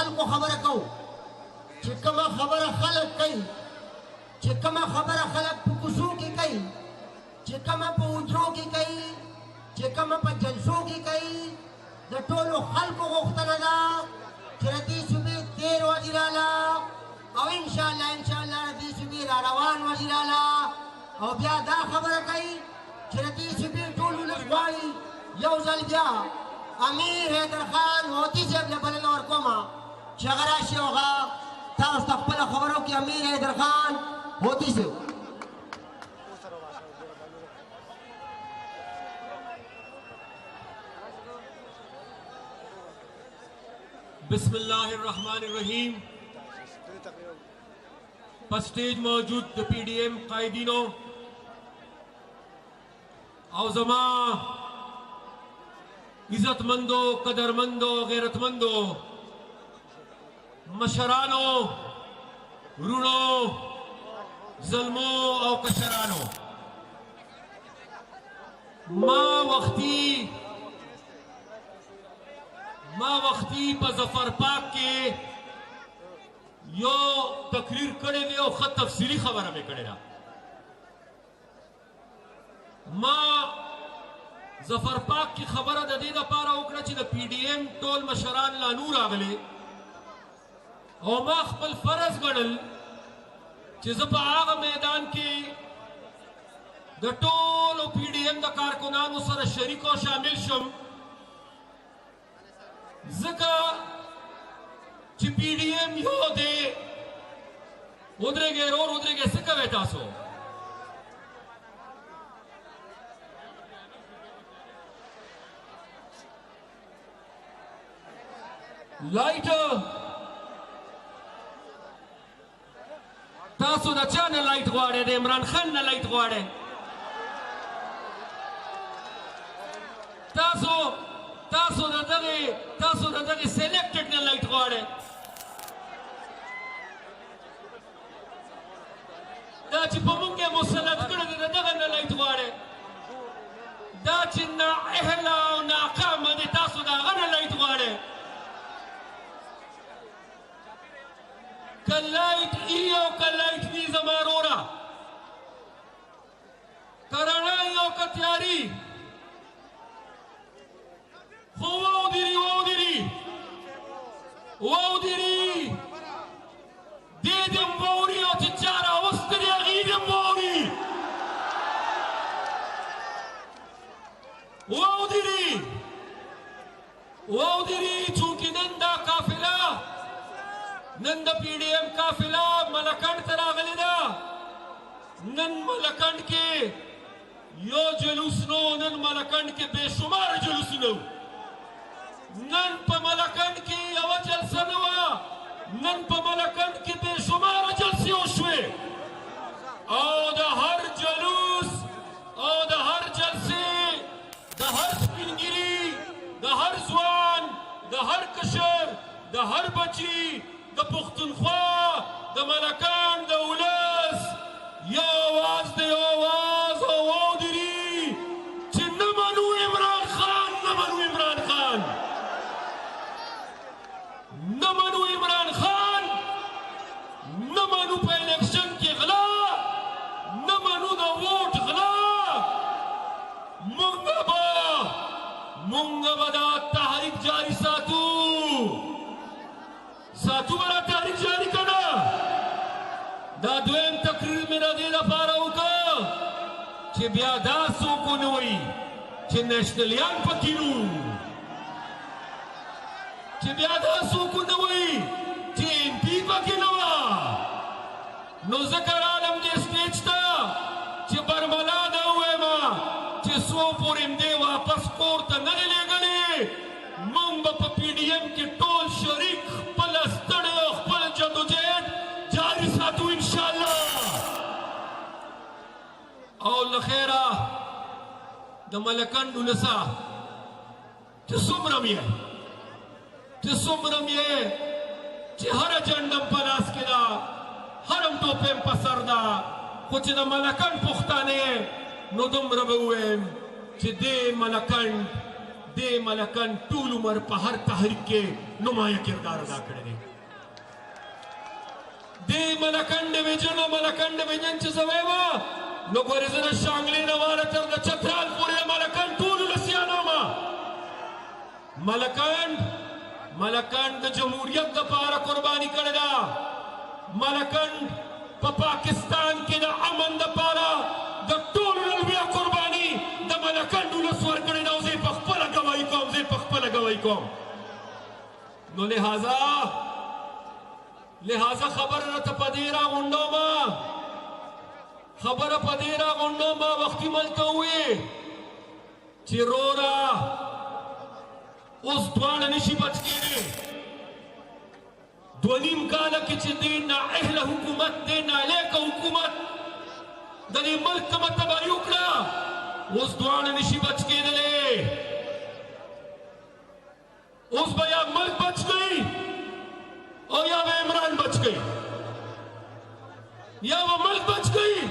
خلکو خبره کوو چې کومه خبره خلک کوي چې کومه خبره خلک په کوڅو کې کوي چې کومه په حجرو کې کوي چې کومه په جلسو کې کوي د ټولو خلکو غوښتنه ده چې د دې صوبې تېر وزیر اعلی او انشاءالله د دې صوبې را روان وزیر اعلی او بیا دا خبره کوي چې د دې صوبې ټول ولس غواړي یو ځل بیا امیر حیدر خان هوتي صاحب له بلنه ورکومه چې هغه راشي او هغه تاسو ته خپله خبره وکړي امیر حیدر خان هوتي صاحب. بسم اللہ الرحمن الرحیم. پر سٹیج موجود د پی ڈی ایم قائدینو او زما عزت مندو قدر مندو غیرت مندو مشرانو رونو ظلمو او کشرانو ما وقتی په ظفر پاک کې یو تقریر کړی دی او ښه تفصیلي خبره مې کړې ده. ما ظفر پاک کی خبره د دې لپاره وکړه چې د پی ډي ایم ټول مشران لا نور راغلي او ما خپل فرض ګڼل چې زه په هغه میدان کې د ټولو پی ډي ایم د کارکنانو سره شریک او شامل شم ځکه چې پی ډي ایم یو دی. ودرېږئ ورور ودرېږئ څه کوئ تاسو؟ لایټ تاسو د چا نه لایټ غواړئ؟ د عمران خان نه لایټ غواړئ؟ تاسو د دغه سلیکټډ نه لایټ غواړئ؟ دا چې په موږ یې مسلط کړی دی د دغه نه لایټ غواړئ؟ دا چې نااهله او ناکامه دی تاسو د هغه نه لایټ غواړئ؟ که لایټ ای او که لایټ وي زما وروره، که رڼا ای او که تیاري، خو واودري دې دې موري او چې چا راوستلي هغې دې موري واودري چونکې نن دا قافله نن د پی ډي ایم قافله ملکنډ ته راغلې ده. نن ملکنډ کې یو جلوس نو، نن ملکنډ کې بې شماره جلوسونه وو. نن په ملکنډ کې یوه جلسه نه وه، نن په ملکنډ کې بې شماره جلسې وشوې او د هر جلوس او د هر جلسې د هر سپینګیري د هر ځوان د هر کشر د هر بچي د پښتونخوا د ملکنډ د ولس یو اواز دی، یو اواز او واودري چې نه منو عمران خان، نه منو عمران خان، نه منو عمران خان، نه منو په الیکشن کې غلا، نه منو د ووټ غلا. مونږ به دا تحریک جاری ساتو به دا تحریک جاری که نه؟ دا دویم تقریر مې د دې لپاره وکړه چې بیا دا څوک ونه وایي چې نیشنلیان پکې وو، چې بیا دا څوک ونه وایي چې ایم پي پکې نه وه. نو ځکه رالم دې سټیج ته چې برملا دا ووایم چې څو پورې مدې واپس کور ته نه دی لېږلې، موږ به په پی ډي ایم کې ټول شریک خپله ستړې او خپل جدوجهد جاري ساتو انشاءالله. او له خیره د ملکنډ ولسه چې څومره م یې چې هره جنډه په لاس کې ده، هره ټوپۍ په سر ده، خو چې د ملکنډ پښتانه یې نو دومره به ووایم چې دې ملکنډ دے ملکن طول عمر په هر تحریک کې نمایه کردار ادا کړی دی دے ملکن ډیویژن چې زه وایم نو ګورې زه د شانګلې نه واره تر د چترال پورې ملکن ټولو له سیانومه ملکن د جمهوریت دپاره قرباني کړې ده ملکن په پاکستان کې د امن دپاره د ټولو نه لویه قرباني د ملکن ولس ورکړې ده او زه یې په خپله ګواهي کوم نو لہذا خبر راته په دې راغونډومه وختي ملته وویې چې رورا اوس دواړه نشي بچ کېدی 2.5 کاله کې چې دې نااهله حکومت دې نالیکه حکومت د دې ملک ته تباهي وکړه اوس دواړه نشي بچ کېدلی اوس به یا ملک بچ گئی او یا به عمران بچ گئی یا وہ ملک بچ گئی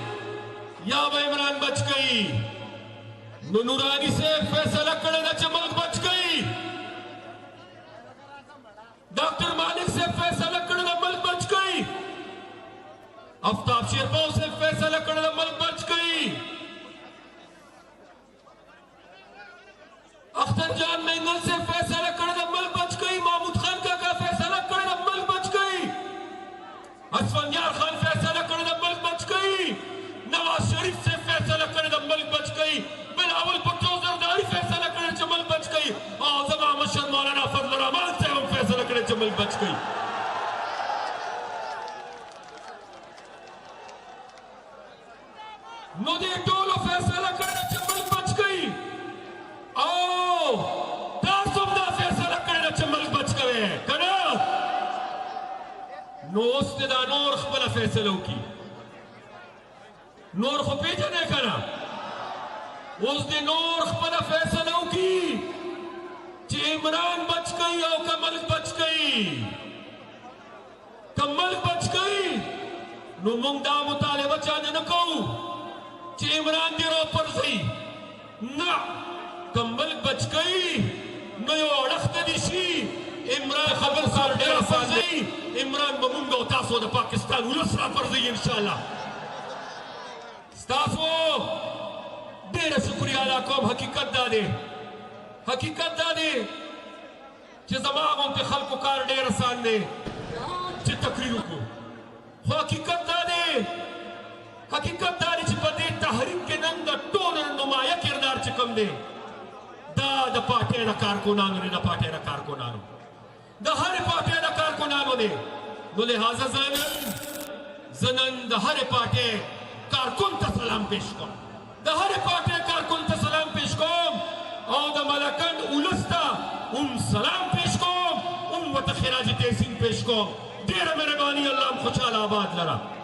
یا وہ عمران بچ گئی نو نورانی سے فیصلہ کړی ده چې ملک بچ گئی ڈاکٹر مالک سے فیصلہ کړی ده ملک بچ گئی آفتاب شیرپاو سے فیصلہ کړی ده ملک بچ گئی اختر جان مینگل سے فیصلہ کړی ده ملک بچ گئی محمود خان کا فیصلہ کړی ده ملک بچ گئی اسفندیار خان فیصلہ کړی ده ملک بچ گئی نواز شریف سے فیصلہ کړی ده ملک بچ گئی بلاول بھٹو زرداری فیصلہ کړی چې ملک بچ گئی او زما مشر مولانا فضل الرحمان سے هم فیصلہ کړی چې ملک بچ گئی نو دې ټولو فیصلہ کړی چې ملک بچ گئی او تاسو هم دا فیصله کړې ده چې ملک بچ کوئ که نه نو اوس دې دا نور خپله فیصله وکړي نور خو پېژنې که نه اوس دې نور خپله فیصله وکړي چې عمران بچ کوي او که ملک بچ کوي که ملک بچ کوي نو موږ دا مطالبه چانه نه کوو چې عمران دې راپرځوي نه که ملک بچ گئی نو یو اړخته دي شي عمران خبر سره ډېر آسان دی عمران به مونږ او تاسو د پاکستان ولس راپرځوي انشاءالله ستاسو ډېره شکریه ادا کوم حقیقت دا دی چې زما غوندې خلکو کار ډېر آسان دی چې تقریر وکړو خو حقیقت دا دی چې په دې تحریک کې نن د ټولو نمایه کردار چې کوم دی دا د پارټۍ د کارکنانو دی د هرې پارټۍ د کارکنانو دی نو لہذا زه نن د هرې پارټۍ کارکن ته سلام پیش کوم او د ملکن ولس ته هم سلام پیش کوم هم ورته خراج تحسین پیش کوم ډېره مهرباني الله هم خوشحاله آباد لره